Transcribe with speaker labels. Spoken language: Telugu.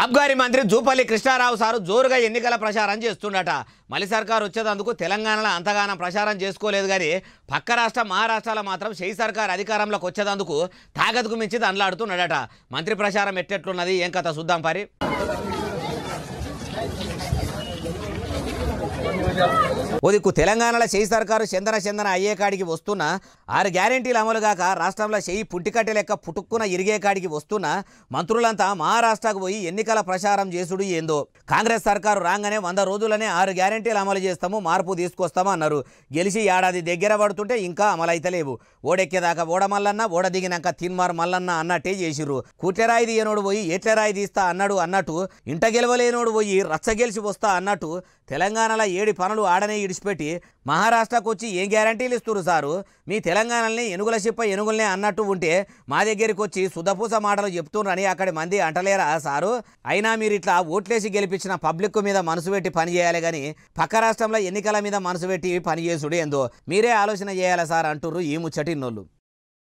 Speaker 1: ఆబ్గారీ మంత్రి జూపల్లి కృష్ణారావు సారు జోరుగా ఎన్నికల ప్రచారం చేస్తుండట. మలి సర్కారు వచ్చేందుకు తెలంగాణలో అంతగానం ప్రచారం చేసుకోలేదు కానీ పక్క రాష్ట్రం మహారాష్ట్రలో మాత్రం షెయి సర్కార్ అధికారంలోకి వచ్చేందుకు తాగతుకు మించి దండలాడుతున్నాడట. మంత్రి ప్రచారం ఎట్టెట్లున్నది ఏం కథ చూద్దాం పరి. ఓదిక్కు తెలంగాణలో షెయి సర్కారు చందన అయ్యే కాడికి వస్తున్న 6 గ్యారెంటీలు అమలుగాక రాష్ట్రంలో షెయి పుట్టికట్టె లెక్క పుట్టుక్కున ఇరిగే కాడికి వస్తున్న మంత్రులంతా మహారాష్ట్రకు పోయి ఎన్నికల ప్రచారం చేసుడు ఏందో. కాంగ్రెస్ సర్కారు రాగానే 100 రోజులనే 6 గ్యారెంటీలు అమలు చేస్తాము, మార్పు తీసుకొస్తాము అన్నారు. గెలిచి ఏడాది దగ్గర పడుతుంటే ఇంకా అమలైతలేవు. ఓడెక్కేదాకా ఓడ మల్లన్న, ఓడ దిగినాక తిన్మార్ మల్లన్న అన్నట్టే చేసిర్రు. కూటెరాయి తీయనోడు పోయి ఏట్లరాయి తీస్తా అన్నట్టు ఇంట గెలవలేనోడు పోయి రచ్చ గెలిచి వస్తా అన్నట్టు తెలంగాణలో 7 పనులు ఆడనే ఇడిచిపెట్టి మహారాష్ట్రకు వచ్చి ఏం గ్యారంటీలు ఇస్తున్నారు సారు? మీ తెలంగాణని ఎనుగుల చెప్ప ఎనుగులనే అన్నట్టు ఉంటే మా దగ్గరికి వచ్చి సుధపూస మాటలు చెప్తున్నారని అక్కడి మంది అంటలేరా సారు? అయినా మీరు ఇట్లా ఓట్లేసి గెలిపించిన పబ్లిక్ మీద మనసు పెట్టి పని చేయాలి కానీ పక్క రాష్ట్రంలో ఎన్నికల మీద మనసు పెట్టి పని చేసుడు ఏందో మీరే ఆలోచన చేయాలి సార్ అంటుర్రు ఈ ముచ్చటిన్నోళ్ళు.